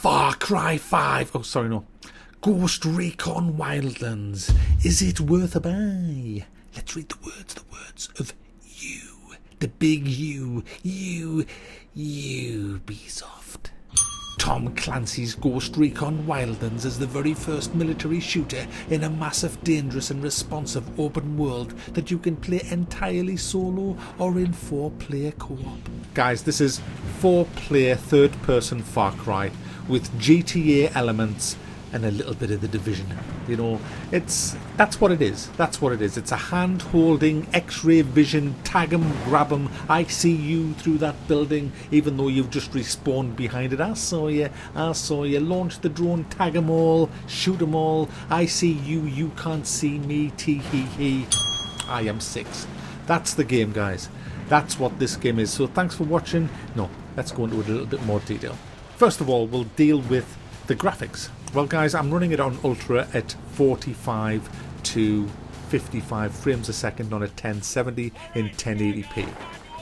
Far Cry 5. Oh, sorry, no. Ghost Recon Wildlands. Is it worth a buy? Let's read the words of you. The big you. Ubisoft. Tom Clancy's Ghost Recon Wildlands is the very first military shooter in a massive, dangerous and responsive open world that you can play entirely solo or in 4-player co-op. Guys, this is 4-player third-person Far Cry with GTA elements and a little bit of The Division. You know, that's what it is. That's what it is. It's a hand-holding, X-ray vision, tag 'em, grab 'em, I see you through that building, even though you've just respawned behind it. I saw you, launch the drone, tag 'em all, shoot 'em all, I see you, you can't see me, tee-hee-hee. I am 6. That's the game, guys. That's what this game is. So thanks for watching. No, let's go into a little bit more detail. First of all, we'll deal with the graphics. Well, guys, I'm running it on Ultra at 45 to 55 frames a second on a 1070 in 1080p.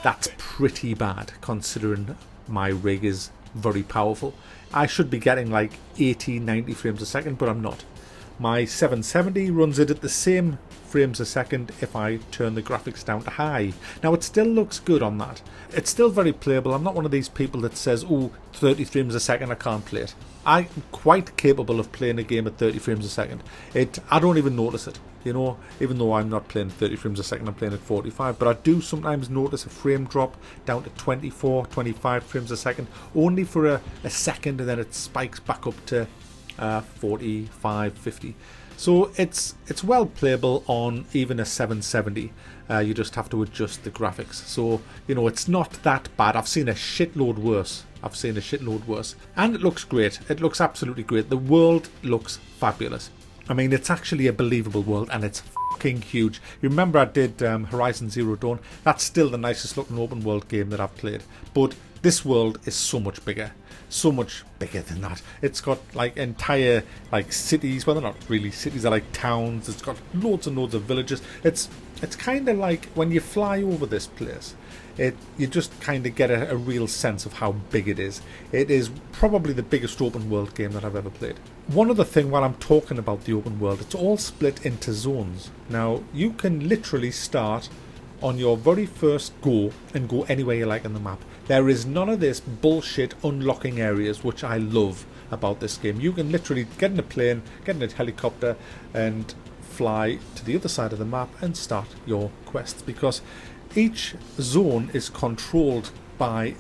That's pretty bad, considering my rig is very powerful. I should be getting like 80, 90 frames a second, but I'm not. My 770 runs it at the same frames a second if I turn the graphics down to high. Now, it still looks good on that. It's still very playable. I'm not one of these people that says, oh, 30 frames a second, I can't play it. I'm quite capable of playing a game at 30 frames a second. I don't even notice it, you know, even though I'm not playing at 30 frames a second, I'm playing at 45. But I do sometimes notice a frame drop down to 24, 25 frames a second, only for a second, and then it spikes back up to 45, 50. So it's well playable on even a 770. You just have to adjust the graphics. So, you know, it's not that bad. I've seen a shitload worse. And it looks great. It looks absolutely great. The world looks fabulous. I mean, it's actually a believable world, and it's fucking huge. You remember I did Horizon Zero Dawn? That's still the nicest looking open world game that I've played. But this world is so much bigger. So much bigger than that. It's got like entire like cities. Well, they're not really cities, they're like towns. It's got loads and loads of villages. It's kind of like when you fly over this place, you just kind of get a real sense of how big it is. It is probably the biggest open world game that I've ever played. One other thing while I'm talking about the open world, it's all split into zones. Now, you can literally start on your very first go and go anywhere you like on the map. There is none of this bullshit unlocking areas, which I love about this game. You can literally get in a plane, get in a helicopter and fly to the other side of the map and start your quests, because each zone is controlled by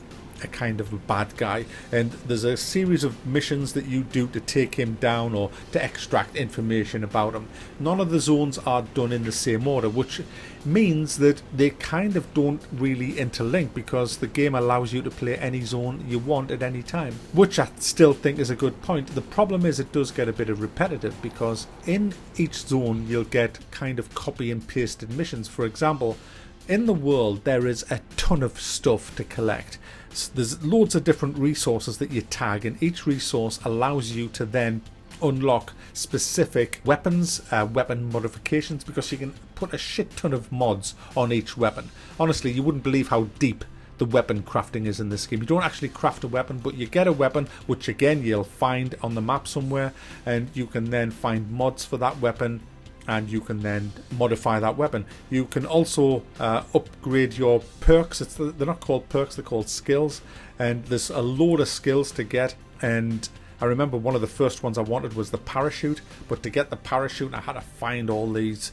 a kind of a bad guy, and there's a series of missions that you do to take him down or to extract information about him. None of the zones are done in the same order, which means that they kind of don't really interlink, because the game allows you to play any zone you want at any time, which I still think is a good point. The problem is it does get a bit of repetitive, because in each zone you'll get kind of copy and pasted missions. For example, in the world there is a ton of stuff to collect. There's loads of different resources that you tag, and each resource allows you to then unlock specific weapons, weapon modifications, because you can put a shit ton of mods on each weapon. Honestly, you wouldn't believe how deep the weapon crafting is in this game. You don't actually craft a weapon, but you get a weapon, which again you'll find on the map somewhere, and you can then find mods for that weapon, and you can then modify that weapon. You can also upgrade your perks. They're not called perks, they're called skills, and there's a load of skills to get. And I remember one of the first ones I wanted was the parachute, but to get the parachute I had to find all these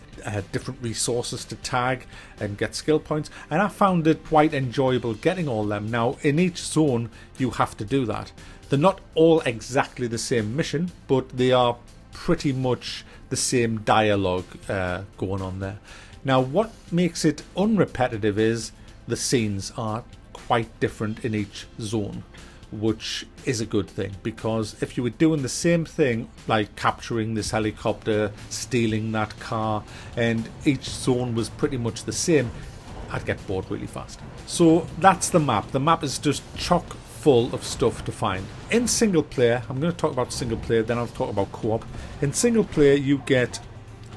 different resources to tag and get skill points, and I found it quite enjoyable getting all them. Now, in each zone you have to do that. They're not all exactly the same mission, but they are pretty much the same dialogue going on there. Now, what makes it unrepetitive is the scenes are quite different in each zone, which is a good thing, because if you were doing the same thing, like capturing this helicopter, stealing that car, and each zone was pretty much the same, I'd get bored really fast. So that's the map. The map is just chock full of stuff to find. In single player, I'm going to talk about single player, then I'll talk about co-op. In single player, you get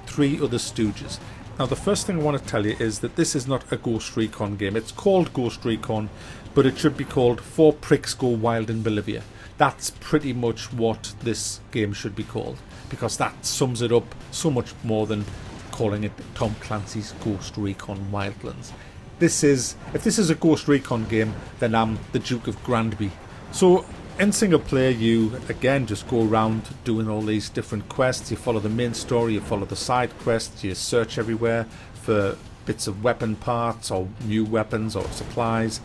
3 other stooges. Now, the first thing I want to tell you is that this is not a Ghost Recon game. It's called Ghost Recon, but it should be called 4 Pricks Go Wild in Bolivia. that's pretty much what this game should be called, because that sums it up so much more than calling it Tom Clancy's Ghost Recon Wildlands. If this is a Ghost Recon game, then I'm the Duke of Granby. So in single player, you again just go around doing all these different quests. You follow the main story, you follow the side quests, you search everywhere for bits of weapon parts or new weapons or supplies.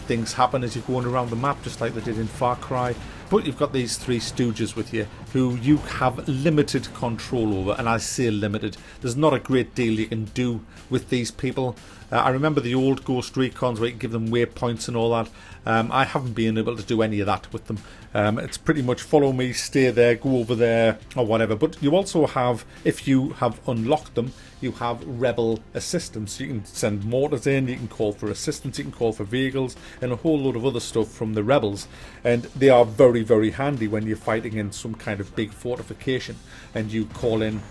Things happen as you're going around the map, just like they did in Far Cry. But you've got these three stooges with you who you have limited control over, and I say limited. There's not a great deal you can do with these people. I remember the old Ghost Recons where you can give them waypoints and all that. I haven't been able to do any of that with them. It's pretty much follow me, stay there, go over there, or whatever. But you also have, if you have unlocked them, you have rebel assistance. You can send mortars in, you can call for assistance, you can call for vehicles, and a whole load of other stuff from the rebels. And they are very, very handy when you're fighting in some kind of big fortification and you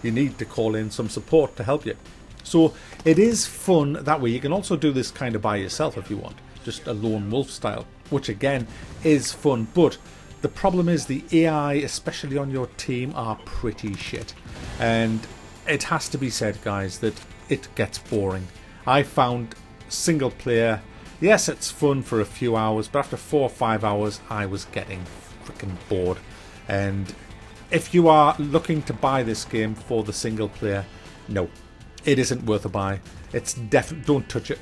need to call in some support to help you. So it is fun that way. You can also do this kind of by yourself if you want, just a lone wolf style, which again is fun. But the problem is the AI, especially on your team, are pretty shit. And it has to be said, guys, that it gets boring. I found single player, yes, it's fun for a few hours, but after 4 or 5 hours, I was getting freaking bored. And if you are looking to buy this game for the single player, no, it isn't worth a buy. It's don't touch it.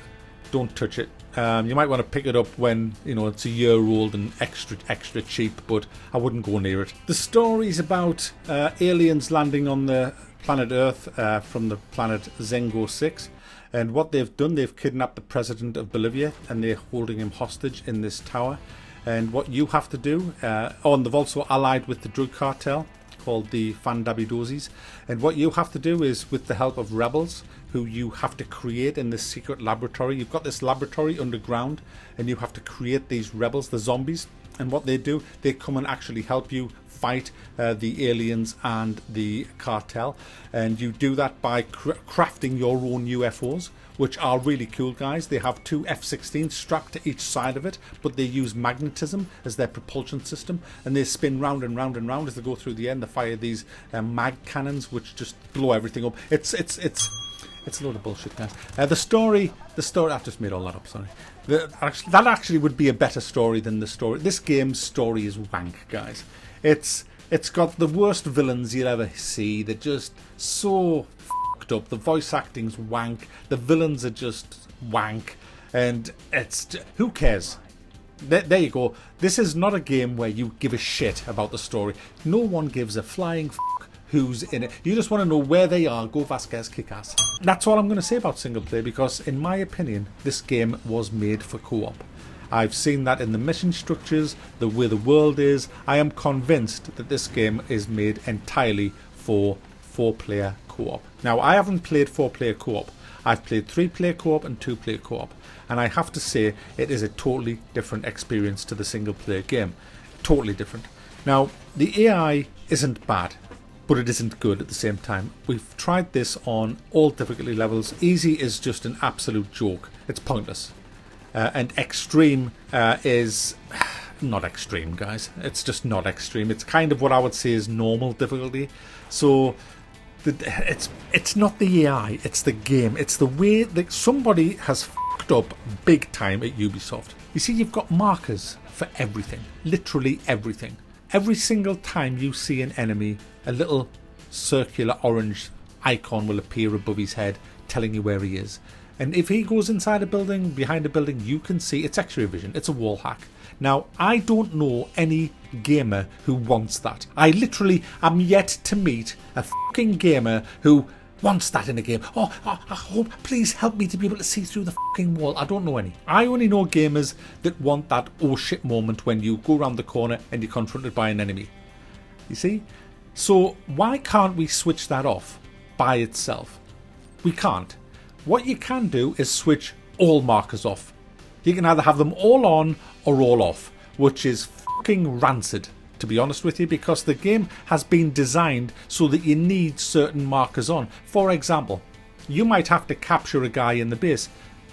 Don't touch it. You might want to pick it up when it's a year old and extra cheap, but I wouldn't go near it. The story's about aliens landing on the planet Earth from the planet Zengo 6, and what they've done, they've kidnapped the president of Bolivia and they're holding him hostage in this tower. And what you have to do, and they've also allied with the drug cartel called the Fandabidozis, and what you have to do is, with the help of rebels who you have to create in this secret laboratory, you've got this laboratory underground and you have to create these rebels, the zombies, and what they do, they come and actually help you fight the aliens and the cartel. And you do that by crafting your own UFOs, which are really cool, guys. They have 2 F-16s strapped to each side of it, but they use magnetism as their propulsion system, and they spin round and round and round as they go through the end. They fire these mag cannons, which just blow everything up. It's a load of bullshit, guys. The story. I've just made all that up. Sorry. That actually would be a better story than the story. This game's story is wank, guys. It's got the worst villains you'll ever see. They're just so fucked up. The voice acting's wank. The villains are just wank, and who cares? There you go. This is not a game where you give a shit about the story. No one gives a flying fuck who's in it. You just want to know where they are. Go Vasquez, kick ass. That's all I'm going to say about single player, because in my opinion, this game was made for co-op. I've seen that in the mission structures, the way the world is. I am convinced that this game is made entirely for 4-player co-op. Now, I haven't played 4-player co-op. I've played 3-player co-op and 2-player co-op, and I have to say it is a totally different experience to the single-player game. Totally different. Now, the AI isn't bad, but it isn't good at the same time. We've tried this on all difficulty levels. Easy is just an absolute joke. It's pointless. And extreme is not extreme, guys. It's just not extreme. It's kind of what I would say is normal difficulty. So it's not the AI, it's the game. It's the way that somebody has fucked up big time at Ubisoft. You see, you've got markers for everything. Literally everything. Every single time you see an enemy, a little circular orange icon will appear above his head telling you where he is. And if he goes inside a building, behind a building, you can see it's X-ray vision. It's a wall hack. Now, I don't know any gamer who wants that. I literally am yet to meet a fucking gamer who wants that in a game. Oh, I hope, please help me to be able to see through the fucking wall. I don't know any. I only know gamers that want that oh shit moment when you go around the corner and you're confronted by an enemy. You see? So why can't we switch that off by itself? We can't. What you can do is switch all markers off. You can either have them all on or all off, which is fucking rancid, to be honest with you, because the game has been designed so that you need certain markers on. For example, you might have to capture a guy in the base.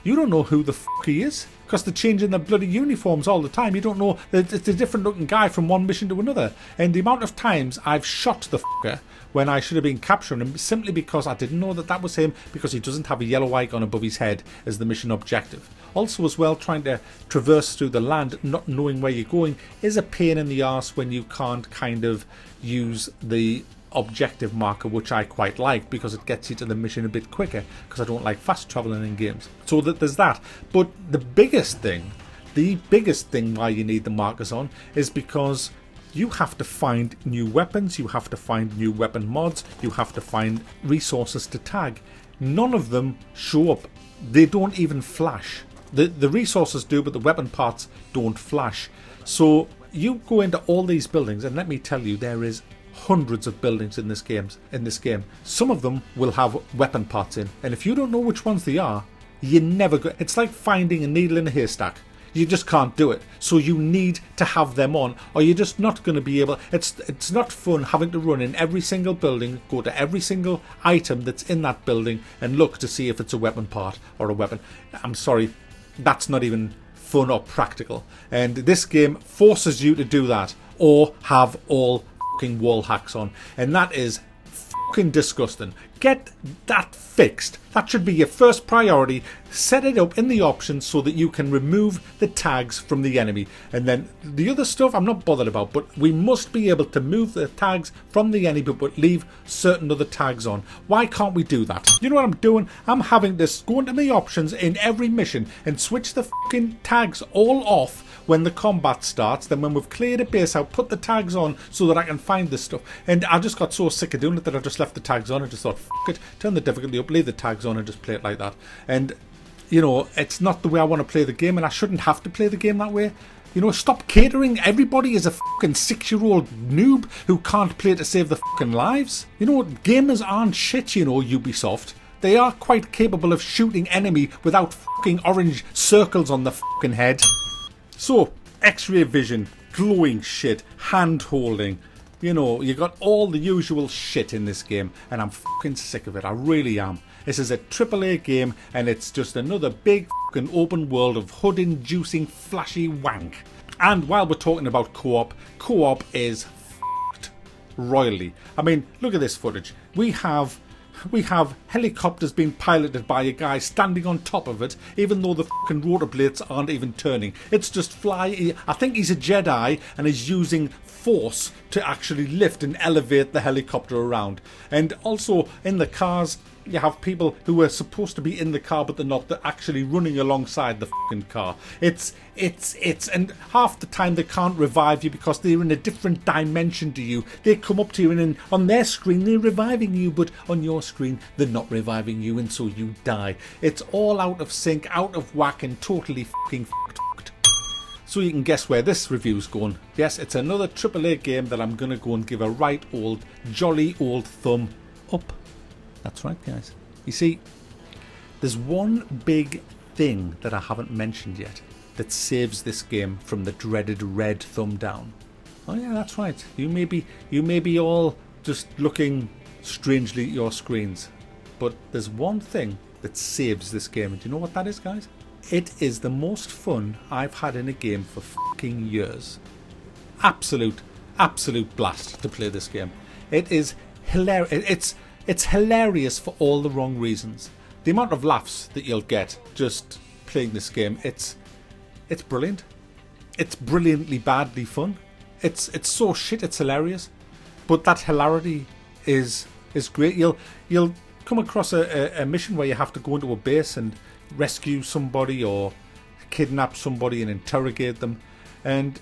you don't know who the fuck he is. Because they're changing their bloody uniforms all the time. You don't know. It's a different looking guy from one mission to another. And the amount of times I've shot the fucker when I should have been capturing him simply because I didn't know that that was him, because he doesn't have a yellow icon above his head as the mission objective. Also as well, trying to traverse through the land not knowing where you're going is a pain in the arse when you can't kind of use the objective marker, which I quite like because it gets you to the mission a bit quicker, because I don't like fast traveling in games. So that there's that. But the biggest thing why you need the markers on is because you have to find new weapons, you have to find new weapon mods, you have to find resources to tag. None of them show up. They don't even flash. The resources do, but the weapon parts don't flash. So you go into all these buildings, and let me tell you, there is hundreds of buildings in this game. Some of them will have weapon parts in, and if you don't know which ones they are, you never go. It's like finding a needle in a haystack. You just can't do it. So you need to have them on, or you're just not going to be able. It's not fun having to run in every single building, go to every single item that's in that building and look to see if it's a weapon part or a weapon. I'm sorry, that's not even fun or practical. And this game forces you to do that, or have all fucking wall hacks on, and that is fucking disgusting. Get that fixed. That should be your first priority. Set it up in the options so that you can remove the tags from the enemy, and then the other stuff I'm not bothered about, but we must be able to move the tags from the enemy but leave certain other tags on. Why can't we do that? You know what I'm doing? I'm having to go into the options in every mission and switch the fucking tags all off when the combat starts. Then when we've cleared a base out, put the tags on so that I can find this stuff. And I just got so sick of doing it that I just left the tags on and just thought, fuck it, turn the difficulty up, leave the tags on and just play it like that. And you know, it's not the way I want to play the game, and I shouldn't have to play the game that way. You know, stop catering. Everybody is a fucking 6-year-old noob who can't play to save their fucking lives. You know, gamers aren't shit, you know, Ubisoft. They are quite capable of shooting enemy without fucking orange circles on the fucking head. So, X-ray vision, glowing shit, hand holding. You know, you got all the usual shit in this game, and I'm fucking sick of it. I really am. This is a AAA game, and it's just another big fucking open world of hood-inducing flashy wank. And while we're talking about co-op, co-op is fucked royally. I mean, look at this footage. We have helicopters being piloted by a guy standing on top of it, even though the fucking rotor blades aren't even turning. It's just fly. I think he's a Jedi and is using force to actually lift and elevate the helicopter around. And also in the cars, you have people who are supposed to be in the car but they're not. They're actually running alongside the fucking car. It's and half the time they can't revive you because they're in a different dimension to you. They come up to you and on their screen they're reviving you, but on your screen they're not reviving you, and so you die. It's all out of sync, out of whack, and totally fucking fucked. So you can guess where this review's going. Yes, it's another AAA game that I'm gonna go and give a right old jolly old thumb up. That's right, guys. You see, there's one big thing that I haven't mentioned yet that saves this game from the dreaded red thumb down. Oh yeah, that's right. You may be all just looking strangely at your screens, but there's one thing that saves this game. And do you know what that is, guys? It is the most fun I've had in a game for fucking years. Absolute blast to play this game. It is hilarious. It's hilarious for all the wrong reasons. The amount of laughs that you'll get just playing this game, it's brilliant. It's brilliantly badly fun. It's so shit, it's hilarious. But that hilarity is great. You'll come across a mission where you have to go into a base and rescue somebody or kidnap somebody and interrogate them. And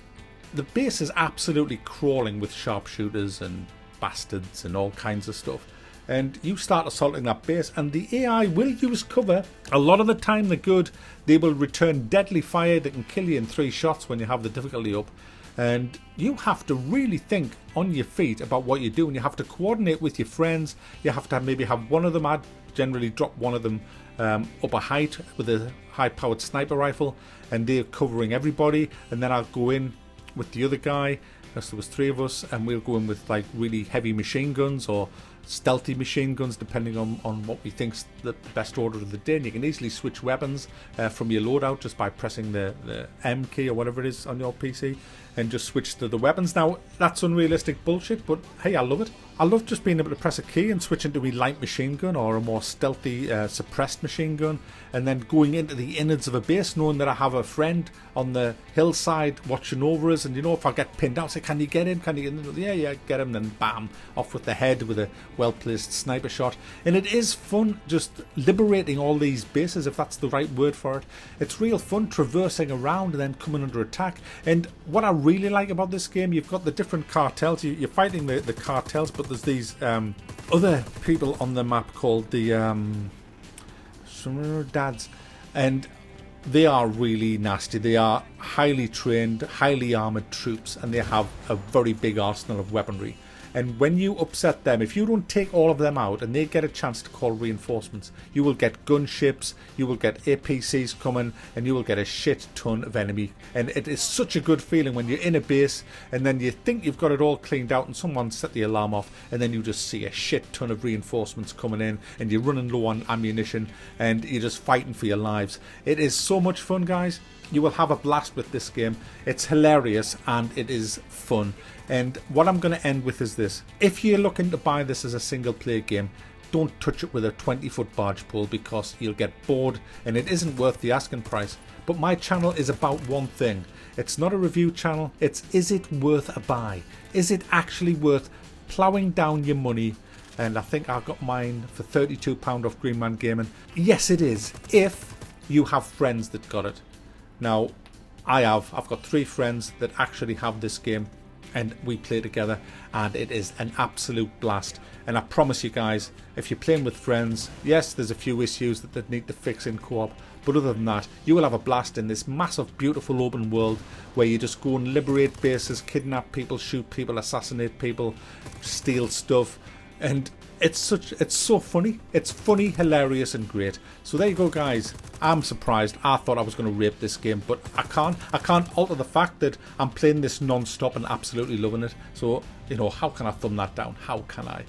the base is absolutely crawling with sharpshooters and bastards and all kinds of stuff. And you start assaulting that base, and the AI will use cover. A lot of the time they're good. They will return deadly fire that can kill you in 3 shots when you have the difficulty up. And you have to really think on your feet about what you're doing. You have to coordinate with your friends. You have to maybe have one of them, I'd generally drop one of them up a height with a high-powered sniper rifle, and they're covering everybody. And then I'll go in with the other guy, because there was 3 of us, and we'll go in with like really heavy machine guns or stealthy machine guns, depending on what we think's the best order of the day. And you can easily switch weapons from your loadout just by pressing the M key or whatever it is on your PC, and just switch to the weapons. Now, that's unrealistic bullshit, but hey, I love it. I love just being able to press a key and switch into a light machine gun or a more stealthy suppressed machine gun, and then going into the innards of a base, knowing that I have a friend on the hillside watching over us, and you know, if I get pinned out, say, can you get him? Can you get him? Yeah, get him, then bam, off with the head with a well-placed sniper shot. And it is fun just liberating all these bases, if that's the right word for it. It's real fun traversing around and then coming under attack. And what I really like about this game, you've got the different cartels. You're fighting the cartels, but there's these other people on the map called the dads, and they are really nasty. They are highly trained, highly armoured troops, and they have a very big arsenal of weaponry. And when you upset them, if you don't take all of them out and they get a chance to call reinforcements, you will get gunships, you will get APCs coming, and you will get a shit ton of enemy. And it is such a good feeling when you're in a base and then you think you've got it all cleaned out and someone set the alarm off, and then you just see a shit ton of reinforcements coming in and you're running low on ammunition and you're just fighting for your lives. It is so much fun, guys. You will have a blast with this game. It's hilarious and it is fun. And what I'm going to end with is this. If you're looking to buy this as a single player game, don't touch it with a 20-foot barge pole, because you'll get bored and it isn't worth the asking price. But my channel is about one thing. It's not a review channel. It's, is it worth a buy? Is it actually worth ploughing down your money? And I think I got mine for £32 off Greenman Gaming. Yes, it is, if you have friends that got it. Now, I've got 3 friends that actually have this game, and we play together, and it is an absolute blast. And I promise you guys, if you're playing with friends, yes, there's a few issues that need to fix in co-op, but other than that, you will have a blast in this massive, beautiful open world where you just go and liberate bases, kidnap people, shoot people, assassinate people, steal stuff, and it's so funny. It's funny, hilarious, and great. So there you go, guys. I'm surprised. I thought I was going to rape this game, but I can't alter the fact that I'm playing this non-stop and absolutely loving it. So, you know, how can I thumb that down? How can I?